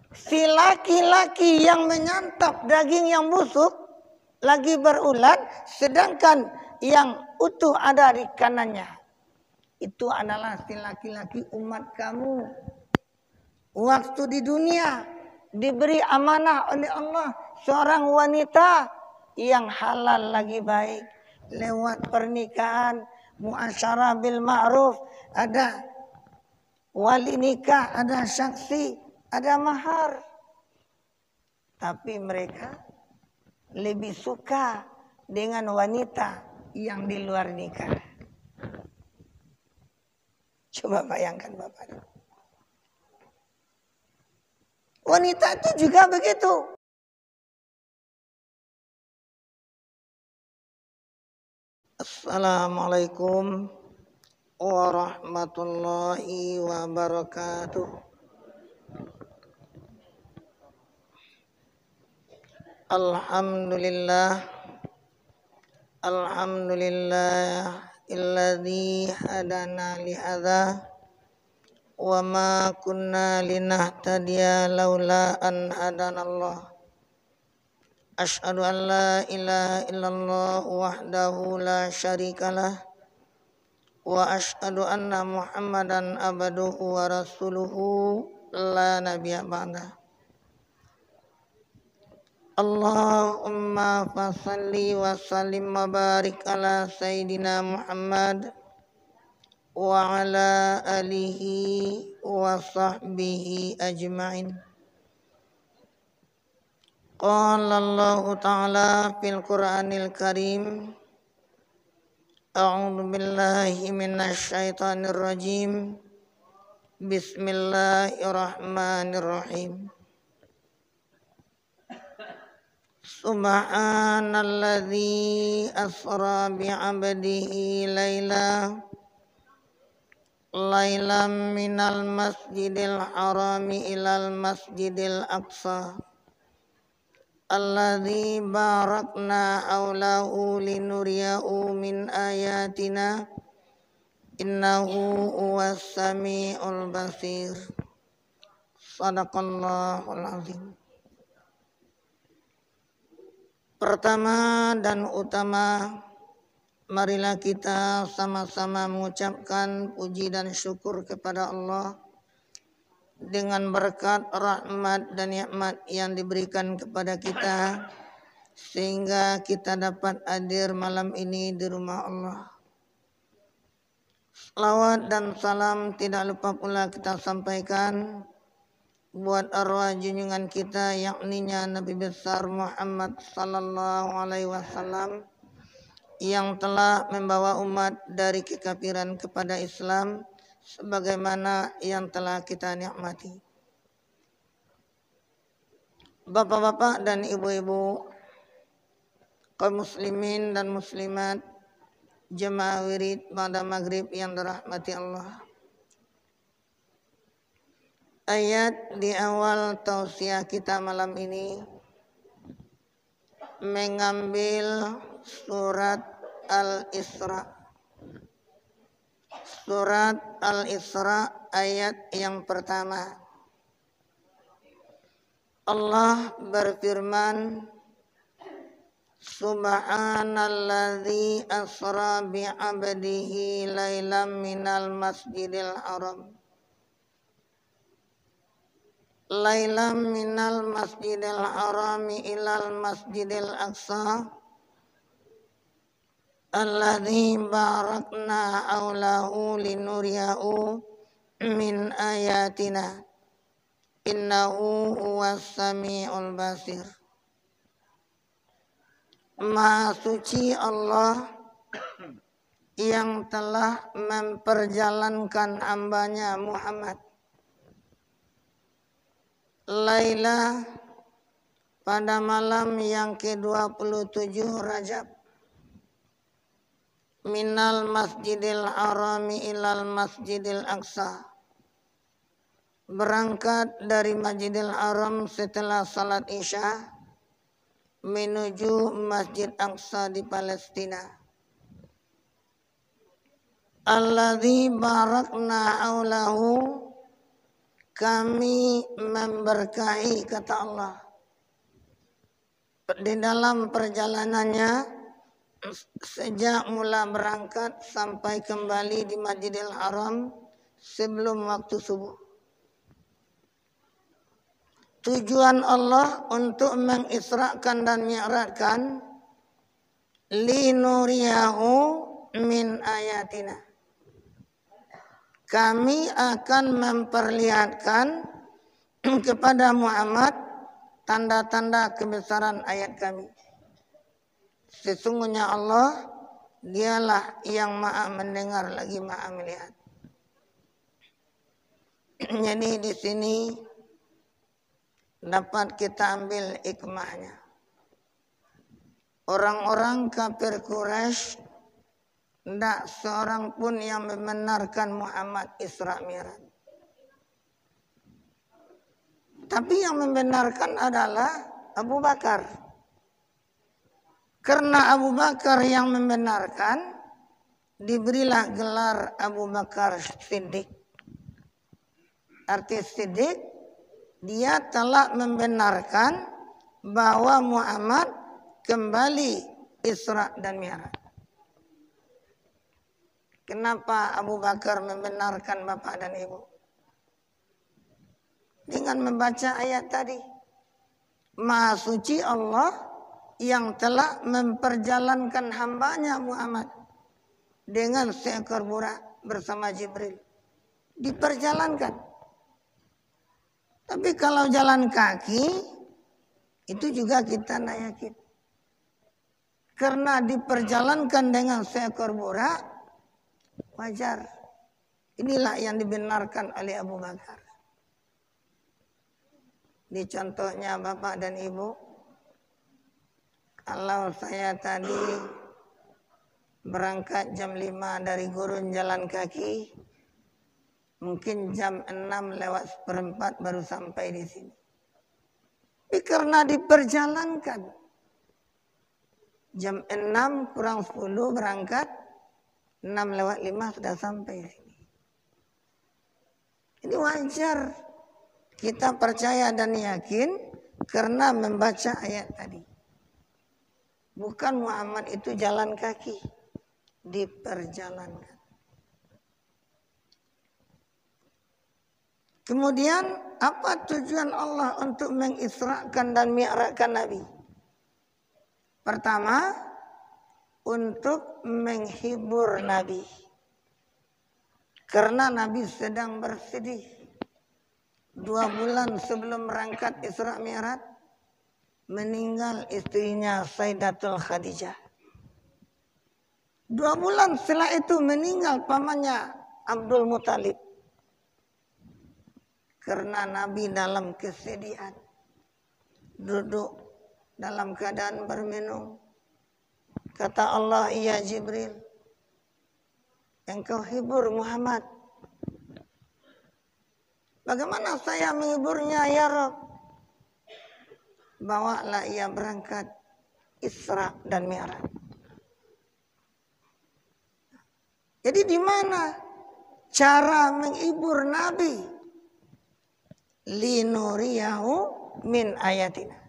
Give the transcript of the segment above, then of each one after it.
Si laki-laki yang menyantap daging yang busuk lagi berulat, sedangkan yang utuh ada di kanannya. Itu adalah si laki-laki umat kamu. Waktu di dunia diberi amanah oleh Allah seorang wanita yang halal lagi baik. Lewat pernikahan, muasyarah bil ma'ruf, ada wali nikah, ada saksi, ada mahar. Tapi mereka lebih suka dengan wanita yang di luar nikah. Coba bayangkan Bapak. Wanita itu juga begitu. Assalamualaikum warahmatullahi wabarakatuh. Alhamdulillah illadzi hadana li hadza wa ma kunna linahtadiya laula an hadanallah. Asyhadu an la ilaha illallah wahdahu la syarikalah wa asyhadu anna Muhammadan abduhu wa rasuluhu la nabiyya ba'dah. Allahumma fasalli wa sallim wa barik ala sayyidina Muhammad wa ala alihi wa sahbihi ajma'in. Qala Allah ta'ala fil Qur'anil Karim, a'udzu billahi minasy syaithanir rajim. Bismillahirrahmanirrahim. Subhanalladzi asra bi'abdihi laylan minal masjidil harami ilal masjidil aqsa alladzi barakna haulahu linuriyahu min ayatina innahu huwas samiul basir. Shadaqallahul azim. Pertama dan utama, marilah kita sama-sama mengucapkan puji dan syukur kepada Allah dengan berkat rahmat dan nikmat yang diberikan kepada kita sehingga kita dapat hadir malam ini di rumah Allah. Salawat dan salam tidak lupa pula kita sampaikan buat arwah junjungan kita yakninya Nabi besar Muhammad sallallahu alaihi wasallam yang telah membawa umat dari kekafiran kepada Islam sebagaimana yang telah kita nikmati. Bapak-bapak dan ibu-ibu, kaum muslimin dan muslimat, jemaah wirid pada maghrib yang dirahmati Allah. Ayat di awal tausiah kita malam ini mengambil surat Al-Isra. Surat Al-Isra ayat yang pertama. Allah berfirman, Subhanalladzi asra bi'abdihi laylan minal masjidil haram. Laylan minal masjidil harami ilal masjidil aqsa alladzi barakna haulahu linuriyahu min ayatina innahu huwas samiul basir. Maha suci Allah yang telah memperjalankan hambanya Muhammad Laila pada malam yang ke-27 Rajab minal masjidil harami ilal masjidil aqsa, berangkat dari Masjidil Haram setelah salat Isya menuju Masjid Aqsa di Palestina. Alladzi barakna aulahu, kami memberkahi, kata Allah, di dalam perjalanannya sejak mula berangkat sampai kembali di Masjidil Haram sebelum waktu subuh. Tujuan Allah untuk mengisrakan dan mi'rajkan linuriyahu min ayatina. Kami akan memperlihatkan kepada Muhammad tanda-tanda kebesaran ayat kami. Sesungguhnya Allah, dialah yang maha mendengar lagi maha melihat. Jadi di sini dapat kita ambil hikmahnya. Orang-orang kafir Quraisy tidak seorang pun yang membenarkan Muhammad Isra Mi'raj. Tapi yang membenarkan adalah Abu Bakar. Karena Abu Bakar yang membenarkan, diberilah gelar Abu Bakar Siddiq. Arti Siddiq, dia telah membenarkan bahwa Muhammad kembali Isra dan Mi'raj. Kenapa Abu Bakar membenarkan bapak dan ibu? Dengan membaca ayat tadi. Maha suci Allah yang telah memperjalankan hambanya Muhammad dengan seekor burak bersama Jibril. Diperjalankan. Tapi kalau jalan kaki, itu juga kita tidak yakin. Karena diperjalankan dengan seekor burak, wajar. Inilah yang dibenarkan oleh Abu Bakar. Di contohnya Bapak dan Ibu, kalau saya tadi berangkat jam 5 dari Gurun jalan kaki, mungkin jam 6:04 baru sampai di sini. Tapi karena diperjalankan, jam 6 kurang 10 berangkat, 6:05 sudah sampai di sini. Ini wajar. Kita percaya dan yakin karena membaca ayat tadi. Bukan Muhammad itu jalan kaki, diperjalankan. Kemudian apa tujuan Allah untuk mengisrakan dan mi'rajkan Nabi? Pertama, untuk menghibur Nabi. Karena Nabi sedang bersedih. 2 bulan sebelum berangkat Isra Mi'raj, meninggal istrinya Sayyidatul Khadijah. 2 bulan setelah itu meninggal pamannya Abdul Muthalib. Karena Nabi dalam kesedihan, duduk dalam keadaan berminum. Kata Allah, ya Jibril, engkau hibur Muhammad. Bagaimana saya menghiburnya ya Rabb? Bawalah ia berangkat Isra dan Mi'raj. Jadi di mana cara menghibur Nabi? Linuriyahu min ayatina.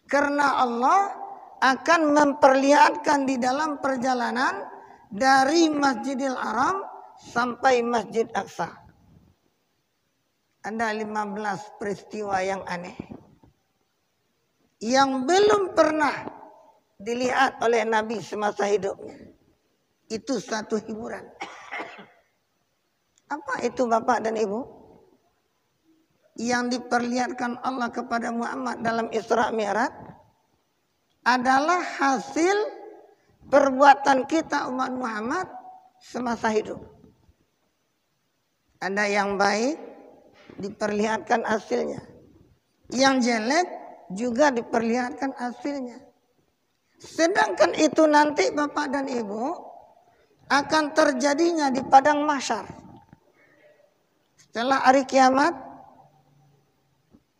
Karena Allah akan memperlihatkan di dalam perjalanan dari Masjidil Haram sampai Masjid Aqsa. Ada 15 peristiwa yang aneh. Yang belum pernah dilihat oleh Nabi semasa hidupnya. Itu satu hiburan. Apa itu Bapak dan Ibu? Yang diperlihatkan Allah kepada Muhammad dalam Isra Mi'raj adalah hasil perbuatan kita umat Muhammad semasa hidup. Ada yang baik, diperlihatkan hasilnya. Yang jelek juga diperlihatkan hasilnya. Sedangkan itu nanti Bapak dan Ibu akan terjadinya di padang mahsyar. Setelah hari kiamat,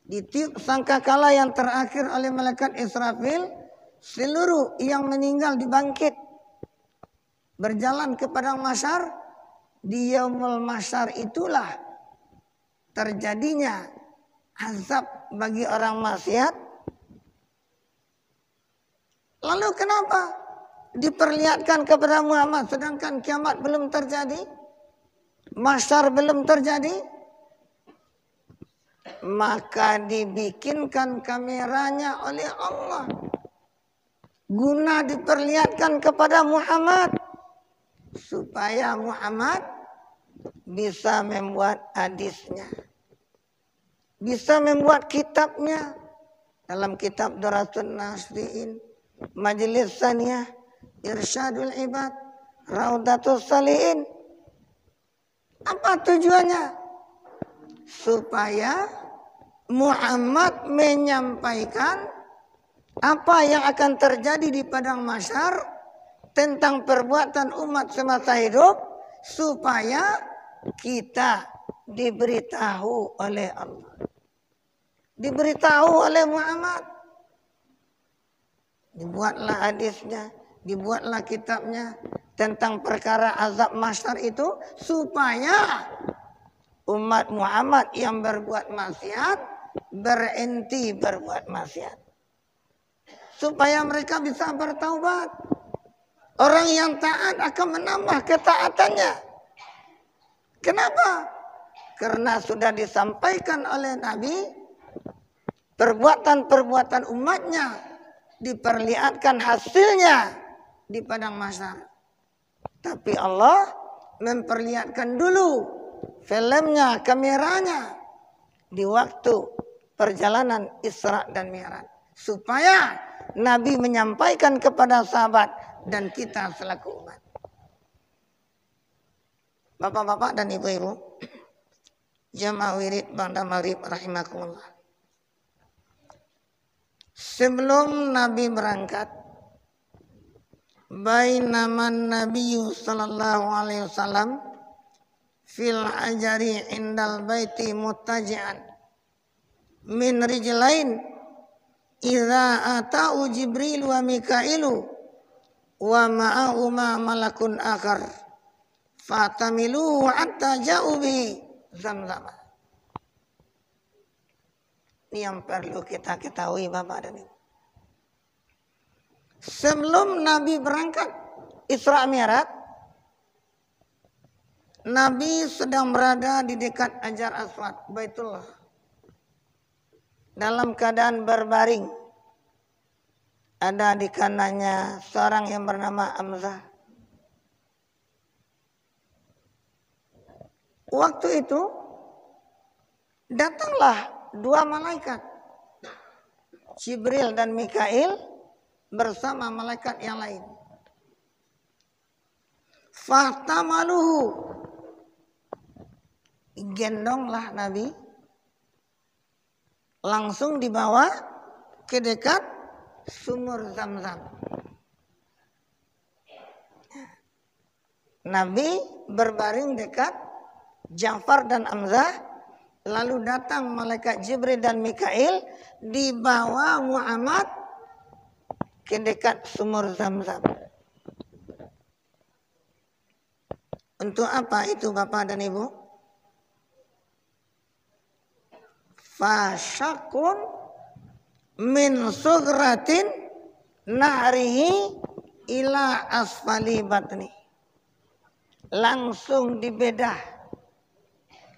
ditiup sangkakala yang terakhir oleh malaikat Israfil, seluruh yang meninggal dibangkit. Berjalan ke padang mahsyar. Di yaumul mahsyar itulah terjadinya azab bagi orang maksiat. Lalu kenapa diperlihatkan kepada Muhammad sedangkan kiamat belum terjadi? Mahsyar belum terjadi? Maka dibikinkan kameranya oleh Allah guna diperlihatkan kepada Muhammad supaya Muhammad bisa membuat hadisnya, bisa membuat kitabnya. Dalam kitab Duratun Nasihin, Majelis Saniyah, Irsyadul Ibad, Raudatus Salihin. Apa tujuannya? Supaya Muhammad menyampaikan apa yang akan terjadi di padang mahsyar tentang perbuatan umat semasa hidup, supaya kita diberitahu oleh Allah, diberitahu oleh Muhammad. Dibuatlah hadisnya, dibuatlah kitabnya tentang perkara azab mahsyar itu, supaya umat Muhammad yang berbuat maksiat berhenti berbuat maksiat, supaya mereka bisa bertaubat. Orang yang taat akan menambah ketaatannya. Kenapa? Karena sudah disampaikan oleh Nabi, perbuatan-perbuatan umatnya diperlihatkan hasilnya di padang mahsyar. Tapi Allah memperlihatkan dulu filmnya, kameranya di waktu perjalanan Isra dan Mi'raj, supaya Nabi menyampaikan kepada sahabat dan kita selaku umat. Bapak-bapak dan ibu-ibu, jamaah wirid ba'da maghrib rahimakumullah. Sebelum Nabi berangkat, bainaman Nabiyyu sallallahu alaihi wasallam fil ajari indal baiti muttaji'an min rijlain idza ata'u Jibril wa Mikailu wa ma'ahuma malakun akhar fatamiluhu hatta ja'u bihi Zamzam. Ini yang perlu kita ketahui Bapak dan Ibu. Sebelum Nabi berangkat Isra Mi'raj, Nabi sedang berada di dekat Hajar Aswad, Baitullah, dalam keadaan berbaring. Ada di kanannya seorang yang bernama Hamzah. Waktu itu datanglah dua malaikat, Jibril dan Mikail, bersama malaikat yang lain. Fahtamaluhu, gendonglah Nabi, langsung dibawa ke dekat sumur Zamzam. Nabi berbaring dekat Ja'far dan Hamzah, lalu datang malaikat Jibril dan Mikail, dibawa Muhammad ke dekat sumur Zamzam. Untuk apa itu Bapak dan Ibu? Fasyakun min sugratin nahrihi ila asfali batni. Langsung dibedah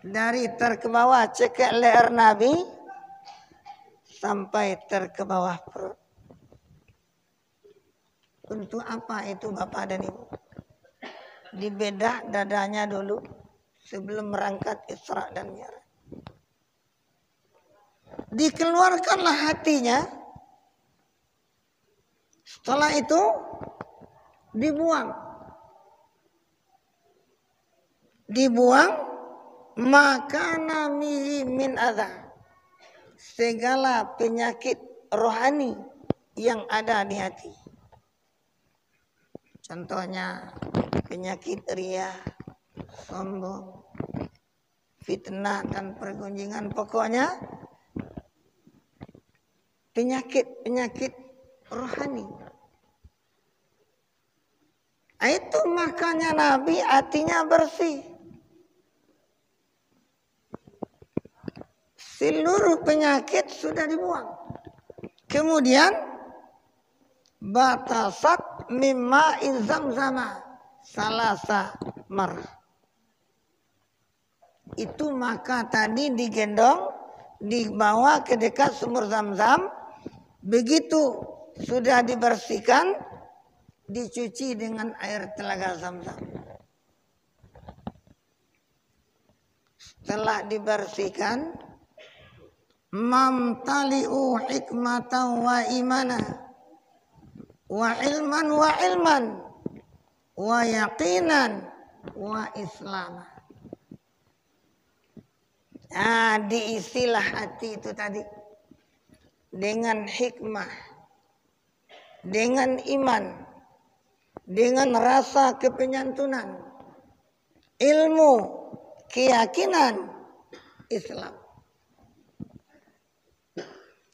dari terkebawah cekek leher Nabi sampai terkebawah perut. Untuk apa itu Bapak dan Ibu? Dibedah dadanya dulu sebelum berangkat Isra dan Mi'raj. Dikeluarkanlah hatinya. Setelah itu dibuang. Maka namihi min adha, segala penyakit rohani yang ada di hati. Contohnya penyakit riya, sombong, fitnah dan pergunjingan. Pokoknya penyakit rohani. Itu makanya Nabi hatinya bersih. seluruh penyakit sudah dibuang. Kemudian batasat mimma zamzama salasa mar. Itu maka tadi digendong, dibawa ke dekat sumur Zam-Zam. Begitu sudah dibersihkan, dicuci dengan air telaga Zam-Zam. Setelah dibersihkan, mamtali'u hikmatan wa imana wa ilman wa yaqinan wa islama. Diisilah hati itu tadi dengan hikmah, dengan iman, dengan rasa kepenyantunan, ilmu, keyakinan, Islam.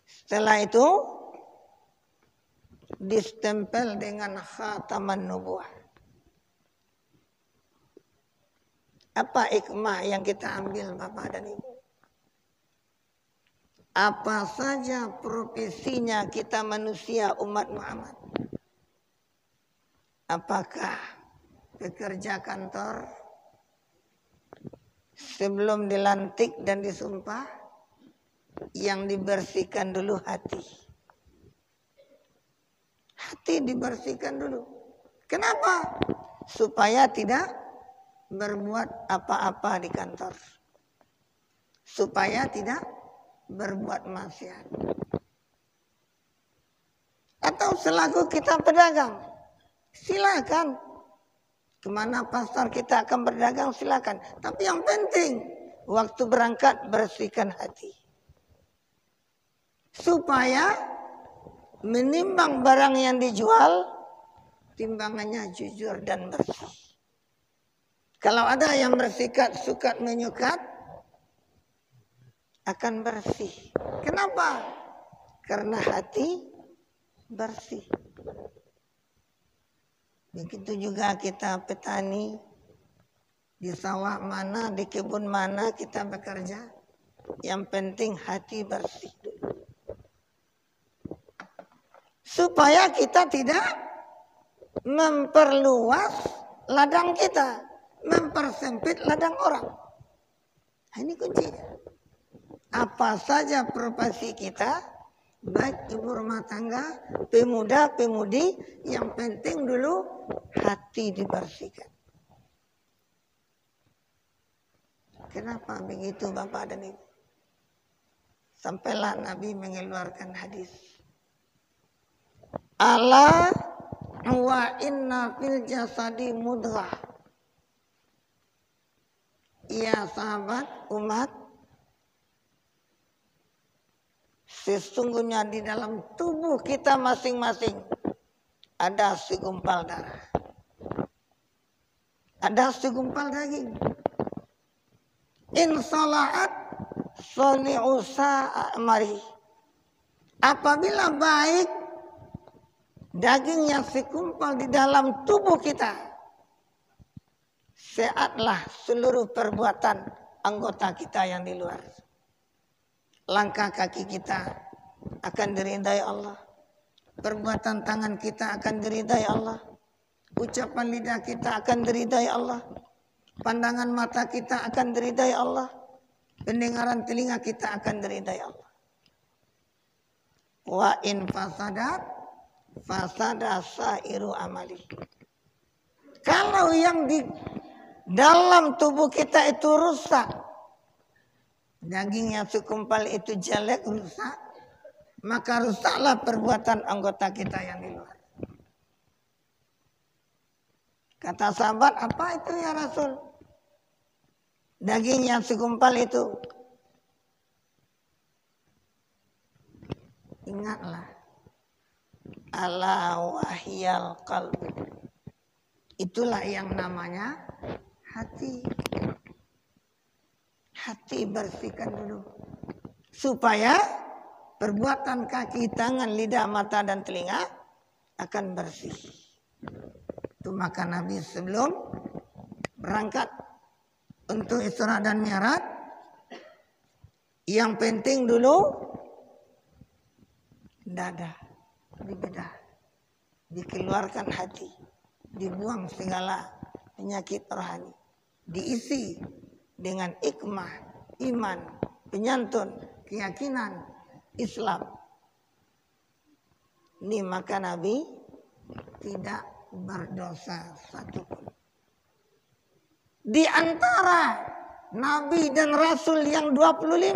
Setelah itu distempel dengan khataman nubuwah. Apa hikmah yang kita ambil Bapak dan Ibu? Apa saja profesinya kita manusia umat Muhammad. Apakah pekerja kantor sebelum dilantik dan disumpah, yang dibersihkan dulu hati. Hati dibersihkan dulu. Kenapa? Supaya tidak berbuat apa-apa di kantor. Supaya tidak berbuat maksiat. Atau selaku kita pedagang, silakan. Kemana pasar kita akan berdagang silakan. Tapi yang penting waktu berangkat bersihkan hati. Supaya menimbang barang yang dijual, timbangannya jujur dan bersih. Kalau ada yang bersikap sukat menyukat, akan bersih. Kenapa? Karena hati bersih. Begitu juga kita petani, di sawah mana, di kebun mana kita bekerja, yang penting hati bersih dulu. Supaya kita tidak memperluas ladang kita, mempersempit ladang orang. Ini kuncinya. Apa saja profesi kita, baik ibu rumah tangga, pemuda, pemudi, yang penting dulu hati dibersihkan. Kenapa begitu Bapak dan Ibu? Sampailah Nabi mengeluarkan hadis. Ala wa inna fil jasadi mudghah. Ya sahabat umat, sesungguhnya di dalam tubuh kita masing-masing ada segumpal darah. Ada segumpal daging. In salahat soli'u sa'amari. Apabila baik daging yang segumpal di dalam tubuh kita, sehatlah seluruh perbuatan anggota kita yang di luar. Langkah kaki kita akan diridai Allah. Perbuatan tangan kita akan diridai Allah. Ucapan lidah kita akan diridai Allah. Pandangan mata kita akan diridai Allah. Pendengaran telinga kita akan diridai Allah. Wa in fasadat fasada sairu amali. Kalau yang di dalam tubuh kita itu rusak, daging yang segumpal itu jelek, rusak, maka rusaklah perbuatan anggota kita yang di luar. Kata sahabat, apa itu ya Rasul? Daging yang segumpal itu. Ingatlah. Ala wahyal qalbu. Itulah yang namanya hati. Hati bersihkan dulu. Supaya perbuatan kaki, tangan, lidah, mata, dan telinga akan bersih. Itu maka Nabi sebelum berangkat untuk Isra dan Mi'raj, Yang penting dulu dada dibedah, dikeluarkan hati, dibuang segala penyakit rohani, diisi dengan hikmah, iman, penyantun, keyakinan Islam. Ini maka Nabi tidak berdosa satupun. Di antara Nabi dan Rasul yang 25,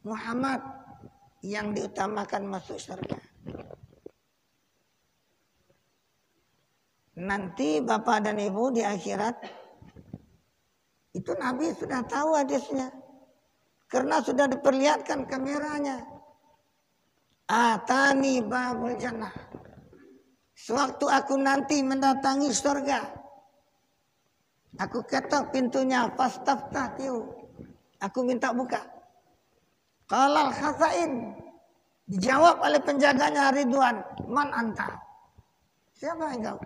Muhammad yang diutamakan masuk surga. Nanti Bapak dan Ibu di akhirat, itu Nabi sudah tahu hadisnya. Karena sudah diperlihatkan kameranya. Atani babul jannah. Sewaktu aku nanti mendatangi surga, aku ketok pintunya, fastaftahtiu. Aku minta buka. Qalal khazain. Dijawab oleh penjaganya Ridwan, man anta? Siapa engkau?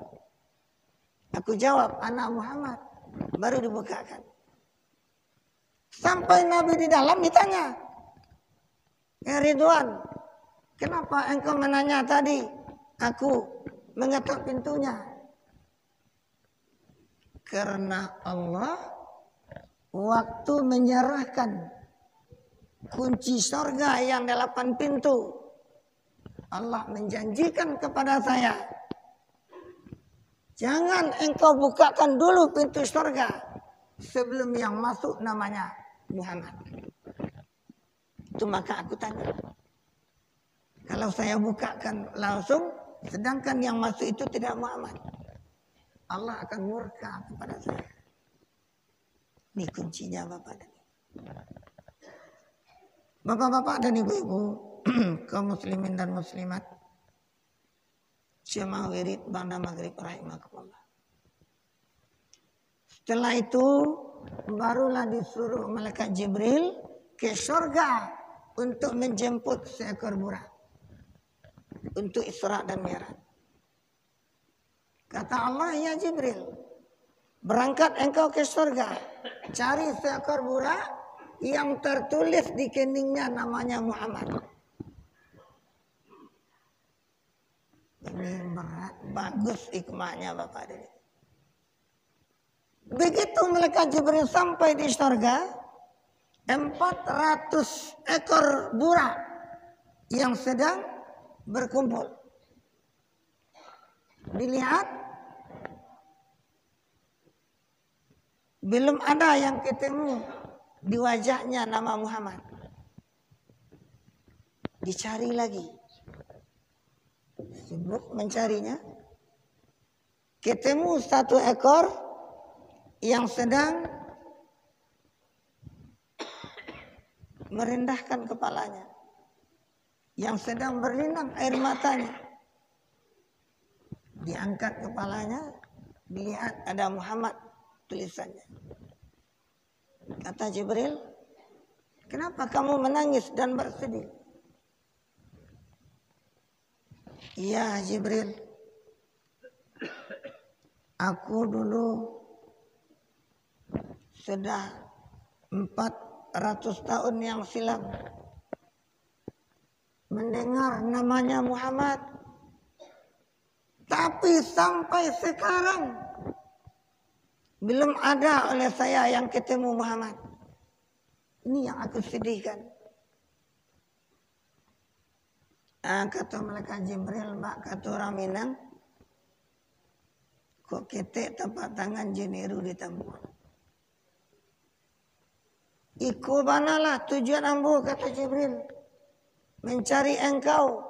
Aku jawab, anak Muhammad. Baru dibukakan. Sampai Nabi di dalam ditanya, ya Ridwan, kenapa engkau menanya tadi? Aku mengetok pintunya. Karena Allah waktu menyerahkan kunci surga yang 8 pintu, Allah menjanjikan kepada saya, jangan engkau bukakan dulu pintu surga sebelum yang masuk namanya Muhammad. Itu maka aku tanya, kalau saya bukakan langsung, sedangkan yang masuk itu tidak Muhammad, Allah akan murka kepada saya. Ini kuncinya Bapak dan Ibu. Bapak-bapak dan ibu-ibu, kaum muslimin dan muslimat, jemaah wirid ba'da maghrib rahimakumullah. Setelah itu barulah disuruh malaikat Jibril ke surga untuk menjemput seekor burah untuk Isra dan Mi'raj. Kata Allah, ya Jibril, berangkat engkau ke surga, cari seekor burah yang tertulis di keningnya namanya Muhammad. Ini berat, bagus hikmahnya Bapak ini. Begitu malaikat Jibril sampai di surga, 400 ekor burah yang sedang berkumpul. Dilihat, belum ada yang ketemu di wajahnya nama Muhammad. Dicari lagi. Sibuk mencarinya. Ketemu 1 ekor yang sedang merendahkan kepalanya, yang sedang berlinang air matanya. Diangkat kepalanya, dilihat ada Muhammad tulisannya. Kata Jibril, kenapa kamu menangis dan bersedih? Ya Jibril, aku dulu sudah 400 tahun yang silam mendengar namanya Muhammad, tapi sampai sekarang belum ada oleh saya yang ketemu Muhammad. Ini yang aku sedihkan. Kata malaikat Jibril, Mbak, kata orang Minang, kok ketek tapak tangan jeniru di tambur. Iku banalah tujuan ambu, kata Jibril, mencari engkau.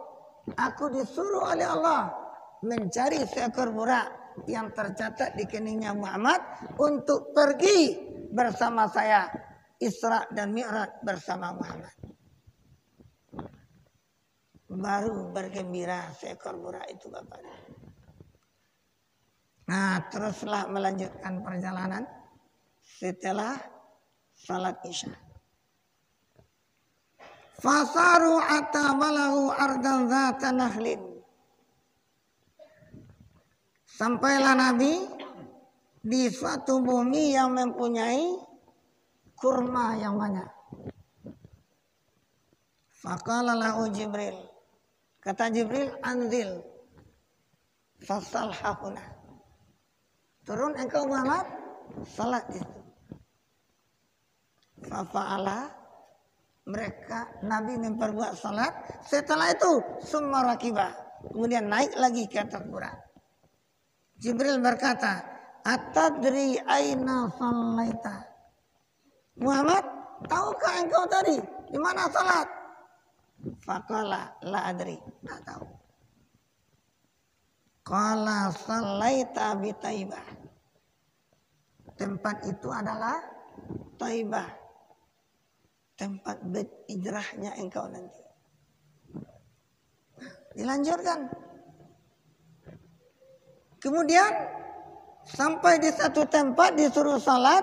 Aku disuruh oleh Allah mencari seekor burah yang tercatat di keningnya Muhammad untuk pergi bersama saya Isra dan Mi'raj bersama Muhammad. Baru bergembira seekor burah itu Bapak. Nah, teruslah melanjutkan perjalanan setelah salat Isya. Fasaru atta balahu ardan dzata nahlin. Sampailah Nabi di suatu bumi yang mempunyai kurma yang banyak. Faqala lahu Jibril. Kata Jibril, anzil fasal hafuna. Turun engkau Muhammad, salat itu. Fafa'ala, mereka Nabi memperbuat salat. Setelah itu summa rakibah, kemudian naik lagi ke atas burak. Jibril berkata, atadri aina sallaita? Muhammad, tahukah engkau tadi di mana salat? Faqala la adri, tak tahu. Qala sallaita bi Taibah. Tempat itu adalah Taibah. Tempat hijrahnya engkau nanti. Dilanjutkan. Kemudian sampai di satu tempat disuruh salat.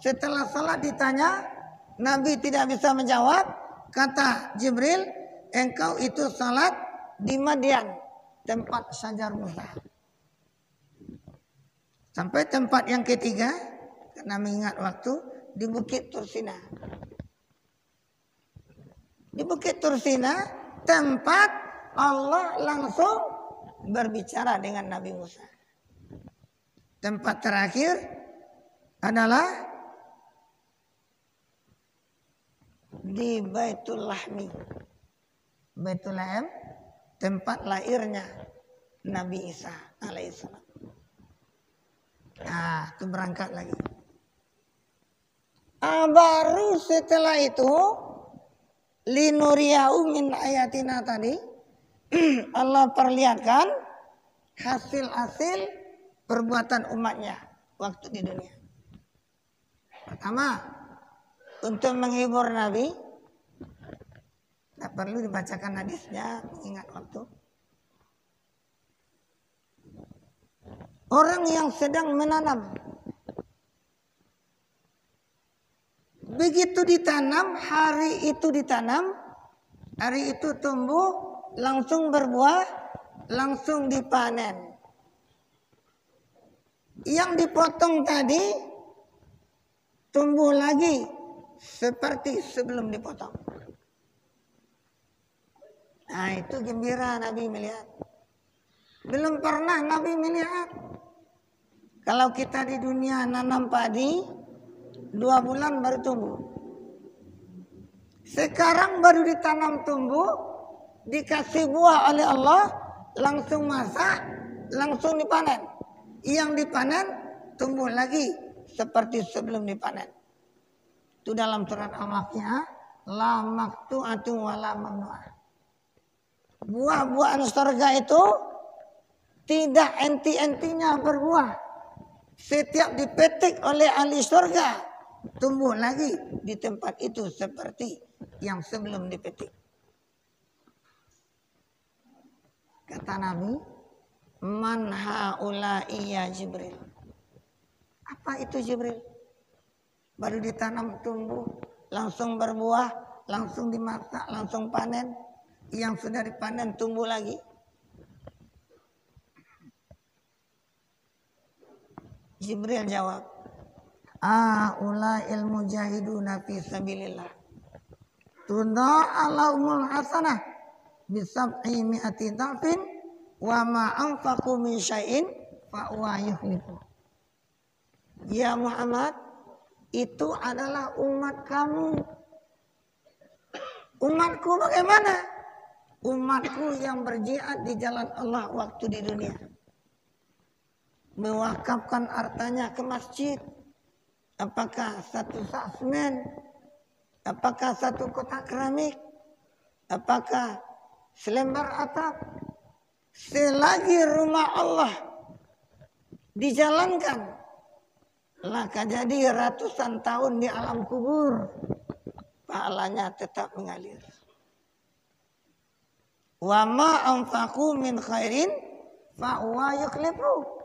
Setelah salat ditanya, Nabi tidak bisa menjawab. Kata Jibril, engkau itu salat di Madian, tempat Syajar Musa. Sampai tempat yang ketiga, karena mengingat waktu, di Bukit Tursina. Di Bukit Tursina, tempat Allah langsung berbicara dengan Nabi Musa. Tempat terakhir adalah di Baitul Lahmi. Baitul Lahm, tempat lahirnya Nabi Isa alaihissalam. Nah, itu berangkat lagi. Baru setelah itu linuriyahu min ayatina tadi Allah perlihatkan hasil-hasil perbuatan umatnya waktu di dunia. Pertama, untuk menghibur Nabi, tak perlu dibacakan hadisnya, mengingat waktu. Orang yang sedang menanam, begitu ditanam, hari itu ditanam, hari itu tumbuh, langsung berbuah, langsung dipanen. Yang dipotong tadi tumbuh lagi seperti sebelum dipotong. Nah, itu gembira Nabi melihat. Belum pernah Nabi melihat. Kalau kita di dunia nanam padi, 2 bulan baru tumbuh. Sekarang baru ditanam tumbuh, dikasih buah oleh Allah, langsung masak, langsung dipanen. Yang dipanen tumbuh lagi seperti sebelum dipanen. Itu dalam surat Al-Waqiah, la maqtu'atu wa la mamnu'ah. Buah-buahan surga itu tidak enti-entinya berbuah. Setiap dipetik oleh ahli surga, tumbuh lagi di tempat itu seperti yang sebelum dipetik. Kata Nabi, man haula'i ya Jibril. Apa itu Jibril? Baru ditanam tumbuh, langsung berbuah, langsung dimasak, langsung panen. Yang sudah dipanen tumbuh lagi. Jibril jawab, ula'il mujahiduna fi sabilillah. Tudha'alahumul hasanah bisab'i mi'ati dha'fin wa ma anfaqu min syai'in fa huwa yukhlifu. Ya Muhammad, itu adalah umat kamu. Umatku bagaimana? Umatku yang berjihad di jalan Allah waktu di dunia. Mewakafkan hartanya ke masjid. Apakah satu sak semen? Apakah satu kotak keramik? Apakah selembar atap? Selagi rumah Allah dijalankan, laka jadi ratusan tahun di alam kubur, pahalanya tetap mengalir. Wa ma anfaqu min khairin fa huwa yukhlifu.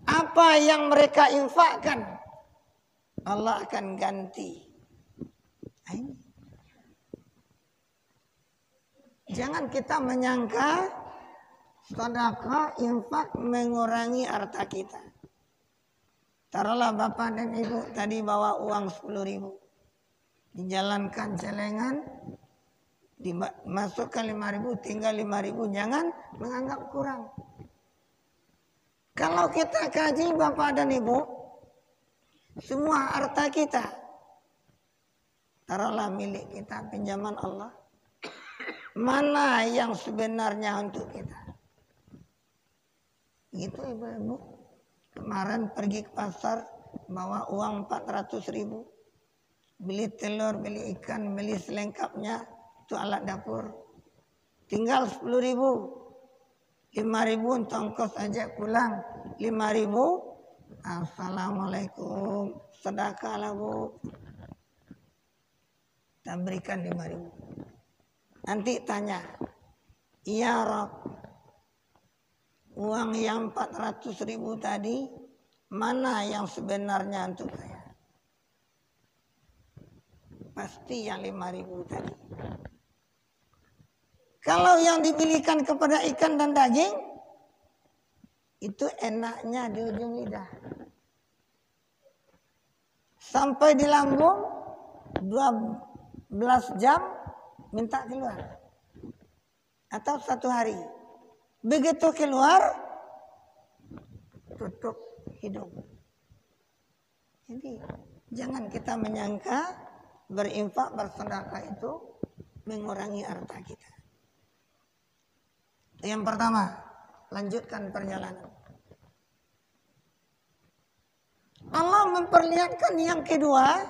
Apa yang mereka infakkan, Allah akan ganti. Jangan kita menyangka sedekah infak mengurangi harta kita. Taruhlah bapak dan ibu tadi bawa uang 10.000. Dijalankan celengan, Dimasukkan 5.000, tinggal 5.000, jangan menganggap kurang. Kalau kita kaji Bapak dan Ibu, semua harta kita, taruhlah milik kita, pinjaman Allah, mana yang sebenarnya untuk kita? Gitu Ibu-Ibu. Kemarin pergi ke pasar, bawa uang 400.000, beli telur, beli ikan, beli selengkapnya, itu alat dapur. Tinggal 10.000, 5.000 untuk ongkos aja pulang. 5.000, assalamualaikum, sedekah lah Bu. Kita berikan 5.000. Nanti tanya, iya Rob, uang yang 400.000 tadi, mana yang sebenarnya untuk saya? Pasti yang 5.000 tadi. Kalau yang dibelikan kepada ikan dan daging, itu enaknya di ujung lidah. Sampai di lambung, 12 jam minta keluar. Atau 1 hari. Begitu keluar, tutup hidung. Jadi jangan kita menyangka berinfak, bersedekah itu mengurangi harta kita. Yang pertama, lanjutkan perjalanan. Allah memperlihatkan yang kedua,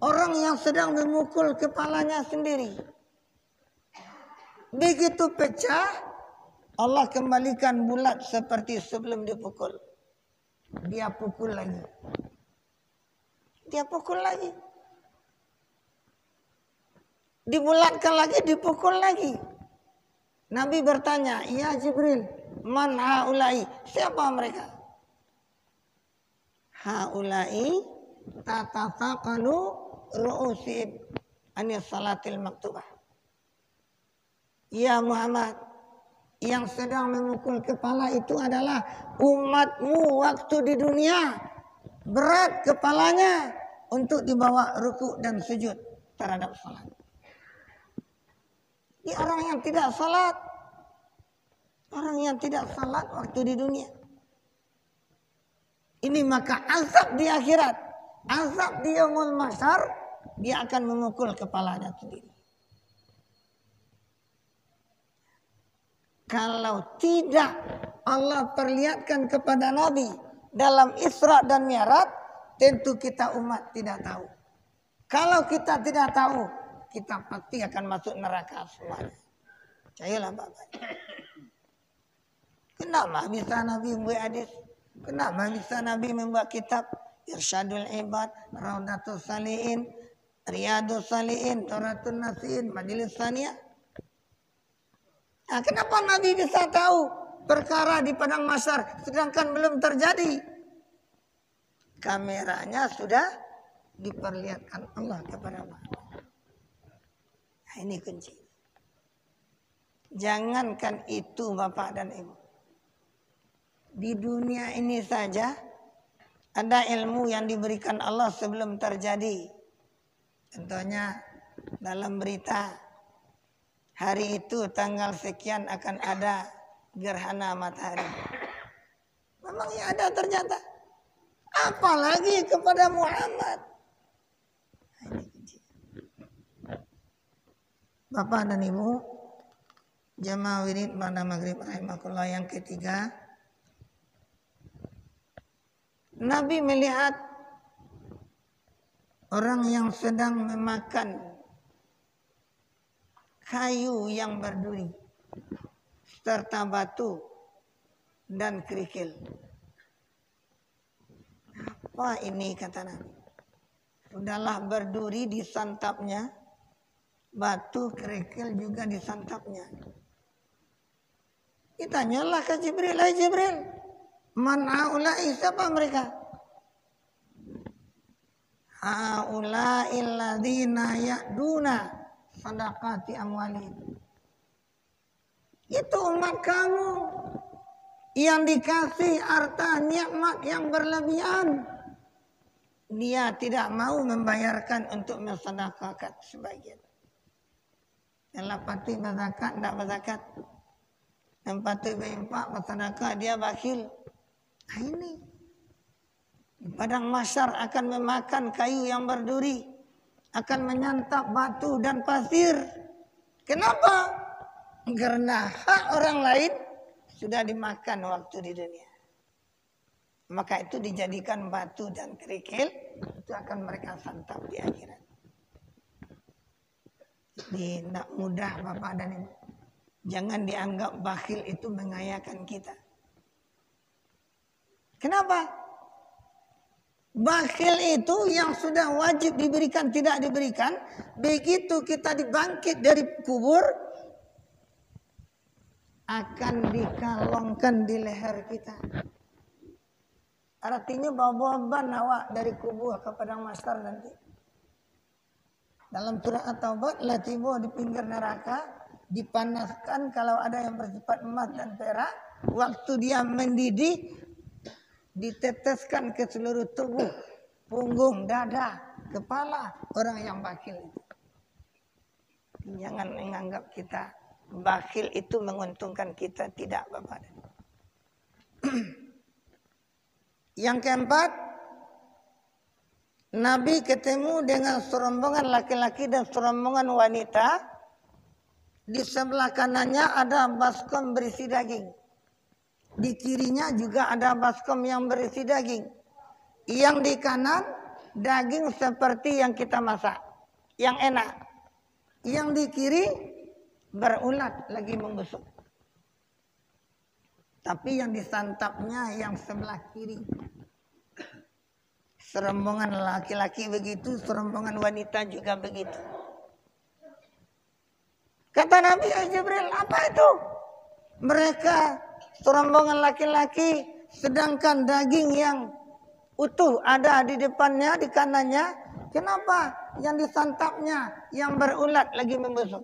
orang yang sedang memukul kepalanya sendiri. Begitu pecah, Allah kembalikan bulat seperti sebelum dipukul. Dia pukul lagi. Dia pukul lagi. Dibulatkan lagi, dipukul lagi. Nabi bertanya, ya Jibril, man haulai? Siapa mereka? Haulai tatataqalu ru'usib anis salatil maktubah. Ya Muhammad, yang sedang memukul kepala itu adalah umatmu waktu di dunia. Berat kepalanya untuk dibawa ruku dan sujud terhadap salat. Ini orang yang tidak salat. Orang yang tidak salat waktu di dunia. Ini maka azab di akhirat. Azab di yaumul mahsyar. Dia akan memukul kepalanya sendiri. Kalau tidak Allah perlihatkan kepada Nabi dalam Isra dan Mi'raj, tentu kita umat tidak tahu. Kalau kita tidak tahu, kita pasti akan masuk neraka semuanya. Percayalah Bapak. Kenapa bisa Nabi membuat hadis? Kenapa bisa Nabi membuat kitab Irsyadul Ibad, Raudatul Salihin, Riyadus Salihin, Thoratun Nasihin, Majelis Saniyah? Nah, kenapa Nabi bisa tahu perkara di padang mahsyar sedangkan belum terjadi? Kameranya sudah diperlihatkan Allah kepada Muhammad. Nah, ini kunci. Jangankan itu Bapak dan Ibu. Di dunia ini saja ada ilmu yang diberikan Allah sebelum terjadi. Contohnya dalam berita, hari itu tanggal sekian akan ada gerhana matahari. Memangnya ada ternyata. Apalagi kepada Muhammad. Nah, ini kunci. Bapak dan Ibu, jamaah wirid pada maghrib rahimakumullah yang ketiga, Nabi melihat orang yang sedang memakan kayu yang berduri serta batu dan kerikil. Apa ini kata Nabi? Sudahlah berduri disantapnya, batu kerikil juga disantapnya. Ditanyalah ke Jibril, "Hai Jibril, man haula'i, siapa mereka?" Haula'il ladzina ya'duna sadaqati amwalihim. Itu umat kamu yang dikasih harta nikmat yang berlebihan. Dia tidak mau membayarkan untuk mensedekahkan sebagian. Yang patut berzakat, tidak berzakat. Yang patut berinfak, bersedekah, dia bakhil. Nah ini. Di padang mahsyar akan memakan kayu yang berduri. Akan menyantap batu dan pasir. Kenapa? Karena hak orang lain sudah dimakan waktu di dunia. Maka itu dijadikan batu dan kerikil. Itu akan mereka santap di akhirat. Jadi tidak mudah Bapak dan Ibu. Jangan dianggap bakhil itu mengayakan kita. Kenapa? Bakhil itu yang sudah wajib diberikan tidak diberikan. Begitu kita dibangkit dari kubur, akan dikalongkan di leher kita. Artinya bawa beban awak dari kubur ke padang mahsyar nanti. Dalam surah At-Taubah, latibo di pinggir neraka, dipanaskan kalau ada yang bersifat emas dan perak. Waktu dia mendidih, diteteskan ke seluruh tubuh, punggung, dada, kepala orang yang bakhil itu. Jangan menganggap kita bakhil itu menguntungkan kita, tidak Bapak. Yang keempat, Nabi ketemu dengan serombongan laki-laki dan serombongan wanita. Di sebelah kanannya ada baskom berisi daging. Di kirinya juga ada baskom yang berisi daging. Yang di kanan daging seperti yang kita masak, yang enak. Yang di kiri berulat lagi membusuk. Tapi yang disantapnya yang sebelah kiri. Serombongan laki-laki begitu, serombongan wanita juga begitu. Kata Nabi Jibril, apa itu? Mereka serombongan laki-laki, sedangkan daging yang utuh ada di depannya, di kanannya. Kenapa? Yang disantapnya, yang berulat lagi membusuk.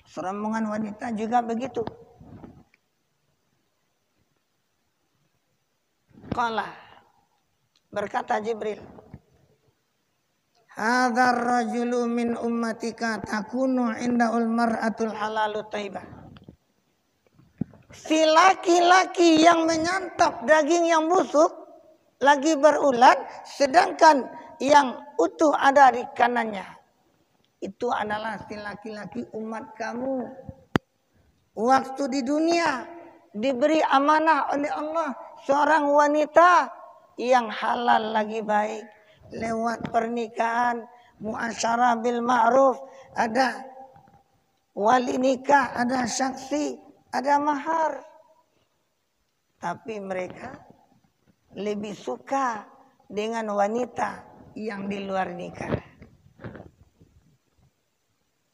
Serombongan wanita juga begitu. Qala, berkata Jibril, hadzal rajulu min ummatika takunu indaul mar'atul halalu taibah. Si laki-laki yang menyantap daging yang busuk lagi berulat, sedangkan yang utuh ada di kanannya. Itu adalah si laki-laki umat kamu. Waktu di dunia diberi amanah oleh Allah seorang wanita yang halal lagi baik. Lewat pernikahan, muasyarah bil ma'ruf, ada wali nikah, ada saksi, ada mahar. Tapi mereka lebih suka dengan wanita yang di luar nikah.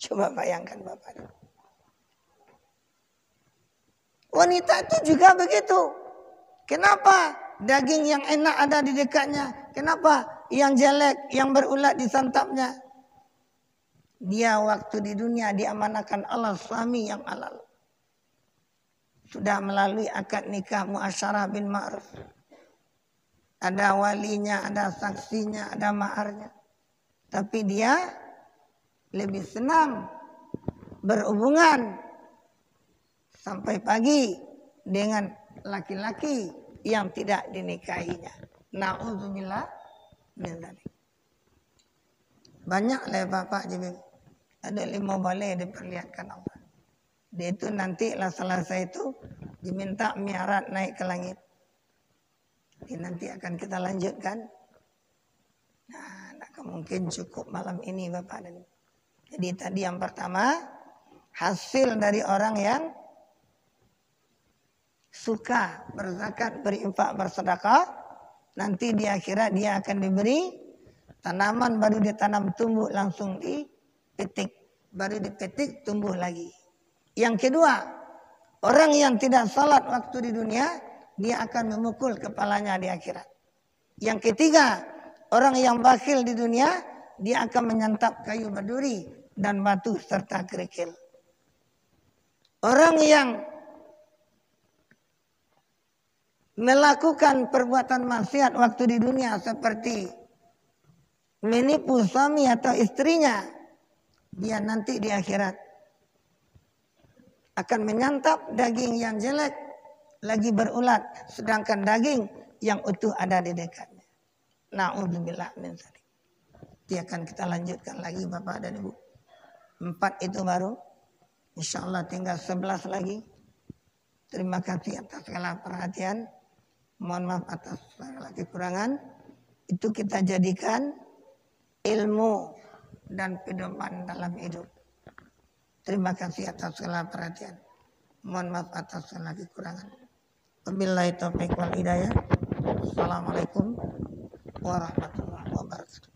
Coba bayangkan Bapak. Wanita itu juga begitu. Kenapa daging yang enak ada di dekatnya? Kenapa yang jelek, yang berulat disantapnya? Dia waktu di dunia diamanahkan Allah suami yang halal. Sudah melalui akad nikah muasyarah bil ma'ruf. Ada walinya, ada saksinya, ada maharnya. Tapi dia lebih senang berhubungan sampai pagi dengan laki-laki yang tidak dinikahinya. Na'udzubillah min dzalik. Banyak lah Bapak Jibril. Ada 5 balai diperlihatkan Allah. Dia itu nanti lah selesai itu diminta mi'raj naik ke langit. Ini nanti akan kita lanjutkan. Nah, tak mungkin cukup malam ini Bapak dan Ibu. Jadi tadi yang pertama, hasil dari orang yang suka berzakat, berinfak, bersedekah, nanti di akhirat dia akan diberi tanaman baru ditanam tumbuh langsung dipetik, baru dipetik tumbuh lagi. Yang kedua, orang yang tidak salat waktu di dunia, dia akan memukul kepalanya di akhirat. Yang ketiga, orang yang bakhil di dunia, dia akan menyantap kayu berduri dan batu serta kerikil. Orang yang melakukan perbuatan maksiat waktu di dunia seperti menipu suami atau istrinya, dia nanti di akhirat akan menyantap daging yang jelek lagi berulat, sedangkan daging yang utuh ada di dekatnya. Na'udzubillah min dzalik. Itu akan kita lanjutkan lagi Bapak dan Ibu. 4 itu baru. Insya Allah tinggal 11 lagi. Terima kasih atas segala perhatian. Mohon maaf atas segala kekurangan. Itu kita jadikan ilmu dan pedoman dalam hidup. Terima kasih atas segala perhatian. Mohon maaf atas segala kekurangan. Wabillahi taufiq wal hidayah. Assalamualaikum warahmatullahi wabarakatuh.